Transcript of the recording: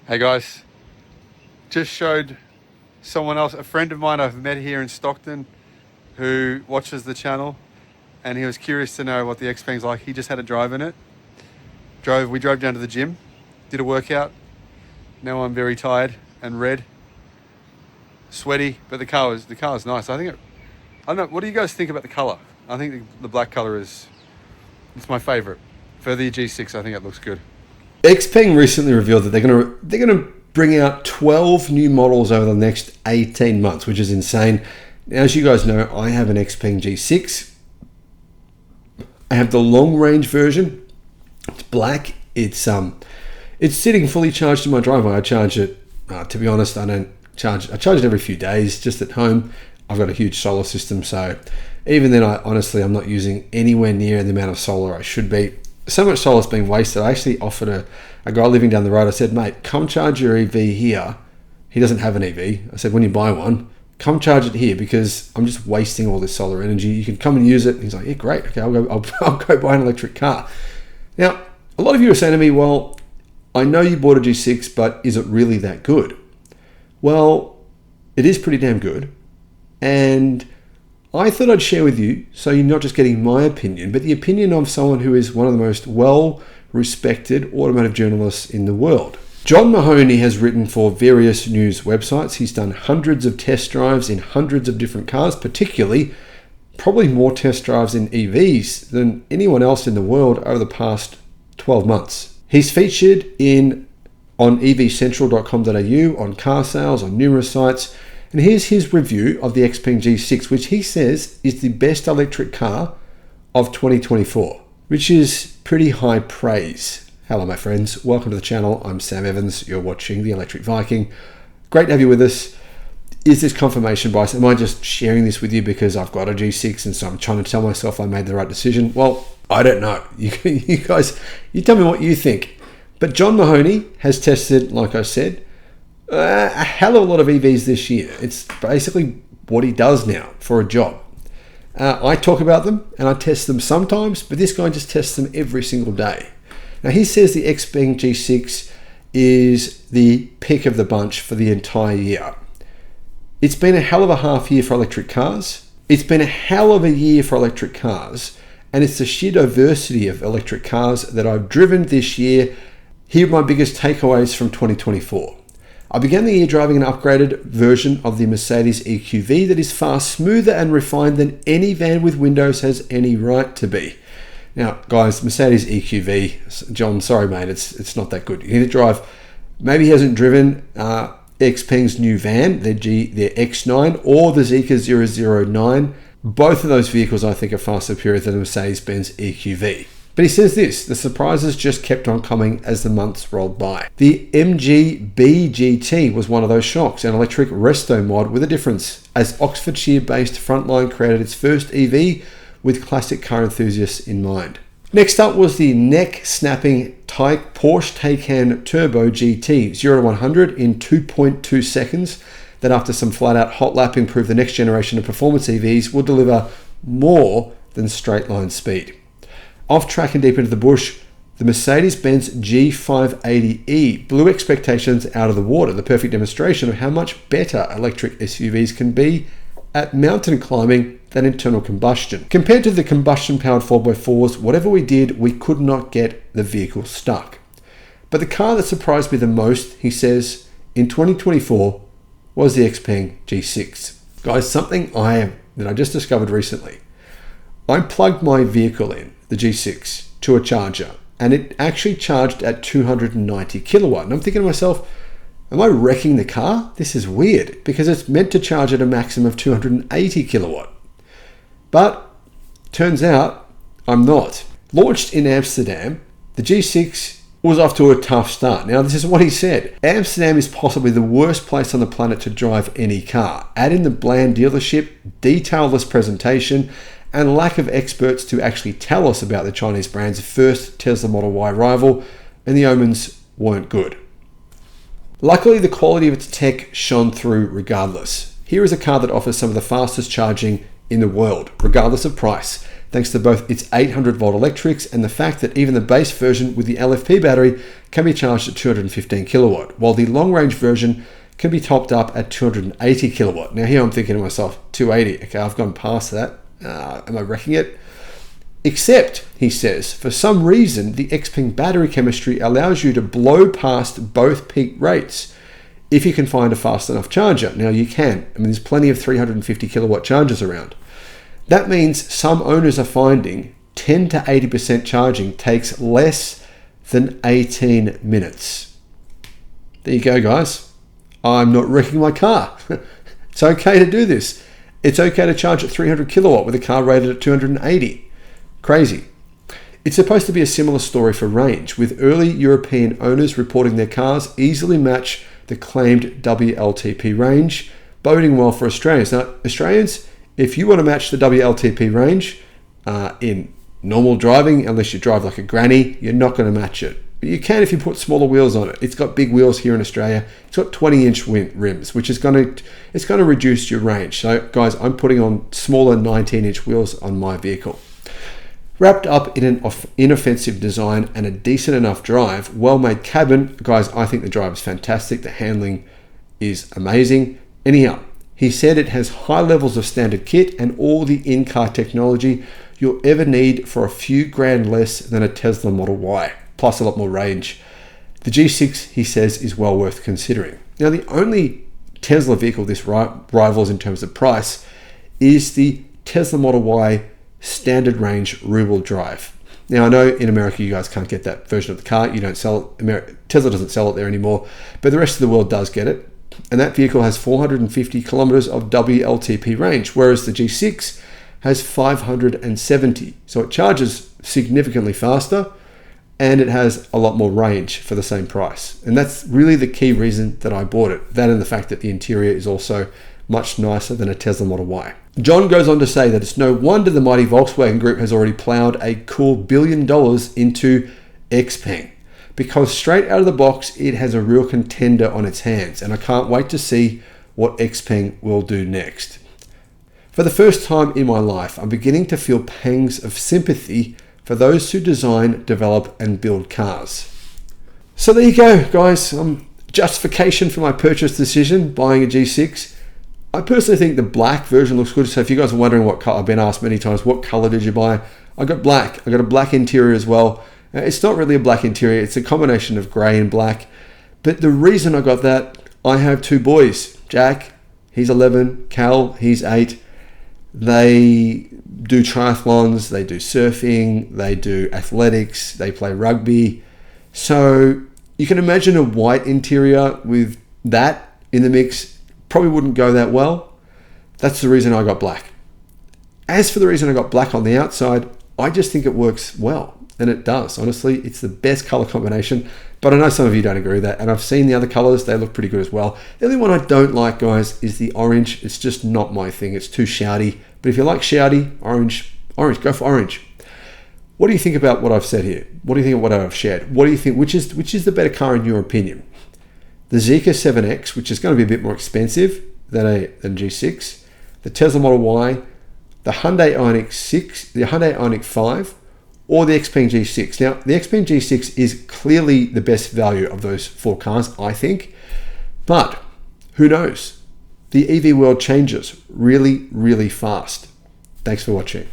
Hey guys, just showed someone else, a friend of mine I've met here in Stockton who watches the channel, and he was curious to know what the Xpeng's like. He just had a drive in it. We drove down to the gym, did a workout. Now I'm very tired and red, sweaty, but the car was nice. I don't know, what do you guys think about the color? I think the black color it's my favorite. For the G6, I think it looks good. Xpeng recently revealed that they're gonna bring out 12 new models over the next 18 months, which is insane. Now, as you guys know, I have an Xpeng G6. I have the long range version. It's black. It's sitting fully charged in my driveway. I charge it. To be honest, I charge it every few days, just at home. I've got a huge solar system, so even then, I'm not using anywhere near the amount of solar I should be. So much solar's being wasted. I actually offered a guy living down the road, I said, mate, come charge your EV here. He doesn't have an EV. I said, when you buy one, come charge it here because I'm just wasting all this solar energy. You can come and use it. And he's like, yeah, great. Okay, I'll go buy an electric car. Now, a lot of you are saying to me, well, I know you bought a G6, but is it really that good? Well, it is pretty damn good. And I thought I'd share with you, so you're not just getting my opinion, but the opinion of someone who is one of the most well-respected automotive journalists in the world. John Mahoney has written for various news websites. He's done hundreds of test drives in hundreds of different cars, particularly probably more test drives in EVs than anyone else in the world over the past 12 months. He's featured on evcentral.com.au, on car sales, on numerous sites. And here's his review of the Xpeng G6, which he says is the best electric car of 2024, which is pretty high praise. Hello, my friends. Welcome to the channel. I'm Sam Evans. You're watching The Electric Viking. Great to have you with us. Is this confirmation bias? Am I just sharing this with you because I've got a G6 and so I'm trying to tell myself I made the right decision? Well, I don't know. You guys, you tell me what you think. But John Mahoney has tested, like I said, a hell of a lot of EVs this year. It's basically what he does now for a job. I talk about them and I test them sometimes, but this guy just tests them every single day. Now, he says the Xpeng G6 is the pick of the bunch for the entire year. It's been a hell of a half year for electric cars. It's been a hell of a year for electric cars, and it's the sheer diversity of electric cars that I've driven this year. Here are my biggest takeaways from 2024. I began the year driving an upgraded version of the Mercedes EQV that is far smoother and refined than any van with windows has any right to be. Now, guys, Mercedes EQV, John, sorry mate, it's not that good. You need to drive. Maybe he hasn't driven Xpeng's new van, their X9 or the Zeekr 009. Both of those vehicles I think are far superior than the Mercedes-Benz EQV. But he says this, the surprises just kept on coming as the months rolled by. The MG B GT was one of those shocks, an electric resto mod with a difference, as Oxfordshire-based Frontline created its first EV with classic car enthusiasts in mind. Next up was the neck-snapping Porsche Taycan Turbo GT 0-100 in 2.2 seconds that after some flat-out hot lapping proved the next generation of performance EVs will deliver more than straight-line speed. Off track and deep into the bush, the Mercedes-Benz G580e blew expectations out of the water, the perfect demonstration of how much better electric SUVs can be at mountain climbing than internal combustion. Compared to the combustion-powered 4x4s, whatever we did, we could not get the vehicle stuck. But the car that surprised me the most, he says, in 2024 was the Xpeng G6. Guys, something that I just discovered recently. I plugged my vehicle in, the G6, to a charger, and it actually charged at 290 kilowatt. And I'm thinking to myself, am I wrecking the car? This is weird because it's meant to charge at a maximum of 280 kilowatt. But turns out I'm not. Launched in Amsterdam, the G6 was off to a tough start. Now, this is what he said. Amsterdam is possibly the worst place on the planet to drive any car. Add in the bland dealership, detailless presentation, and lack of experts to actually tell us about the Chinese brand's first Tesla Model Y rival, and the omens weren't good. Luckily, the quality of its tech shone through regardless. Here is a car that offers some of the fastest charging in the world, regardless of price. thanks to both its 800 volt electrics and the fact that even the base version with the LFP battery can be charged at 215 kilowatt, while the long range version can be topped up at 280 kilowatt. Now here I'm thinking to myself, 280, okay, I've gone past that. Am I wrecking it? Except, he says, for some reason, the Xpeng battery chemistry allows you to blow past both peak rates if you can find a fast enough charger. Now you can. I mean, there's plenty of 350 kilowatt chargers around. That means some owners are finding 10 to 80% charging takes less than 18 minutes. There you go, guys. I'm not wrecking my car. It's okay to do this. It's okay to charge at 300 kilowatt with a car rated at 280. Crazy. It's supposed to be a similar story for range, with early European owners reporting their cars easily match the claimed WLTP range, boding well for Australians. Now, Australians, if you want to match the WLTP range in normal driving, unless you drive like a granny, you're not going to match it. But you can if you put smaller wheels on it. It's got big wheels here in Australia. It's got 20-inch rims, which is going to reduce your range. So, guys, I'm putting on smaller 19-inch wheels on my vehicle. Wrapped up in an inoffensive design and a decent enough drive, well-made cabin, guys, I think the drive is fantastic. The handling is amazing. Anyhow, he said it has high levels of standard kit and all the in-car technology you'll ever need for a few grand less than a Tesla Model Y, plus a lot more range. The G6, he says, is well worth considering. Now, the only Tesla vehicle this rivals in terms of price is the Tesla Model Y standard range rear-wheel drive. Now, I know in America you guys can't get that version of the car. You don't sell it. Tesla doesn't sell it there anymore, but the rest of the world does get it. And that vehicle has 450 kilometers of WLTP range, whereas the G6 has 570. So it charges significantly faster and it has a lot more range for the same price. And that's really the key reason that I bought it. That and the fact that the interior is also much nicer than a Tesla Model Y. John goes on to say that it's no wonder the mighty Volkswagen Group has already plowed a cool $1 billion into Xpeng, because straight out of the box, it has a real contender on its hands, and I can't wait to see what Xpeng will do next. For the first time in my life, I'm beginning to feel pangs of sympathy for those who design, develop, and build cars. So there you go, guys. Justification for my purchase decision, buying a G6. I personally think the black version looks good. So if you guys are wondering what color, I've been asked many times, what color did you buy? I got black. I got a black interior as well. It's not really a black interior. It's a combination of gray and black. But the reason I got that, I have two boys. Jack, he's 11. Cal, he's 8. They do triathlons. They do surfing. They do athletics. They play rugby. So you can imagine a white interior with that in the mix probably wouldn't go that well. That's the reason I got black. As for the reason I got black on the outside, I just think it works well. And it does. Honestly, it's the best color combination. But I know some of you don't agree with that. And I've seen the other colors. They look pretty good as well. The only one I don't like, guys, is the orange. It's just not my thing. It's too shouty. But if you like shouty, orange, go for orange. What do you think about what I've said here? What do you think of what I've shared? What do you think? Which is the better car in your opinion? The Zeekr 7X, which is going to be a bit more expensive than G6, the Tesla Model Y, the Hyundai Ioniq 6, the Hyundai Ioniq 5, or the Xpeng G6. Now, the Xpeng G6 is clearly the best value of those four cars, I think. But who knows? The EV world changes really, really fast. Thanks for watching.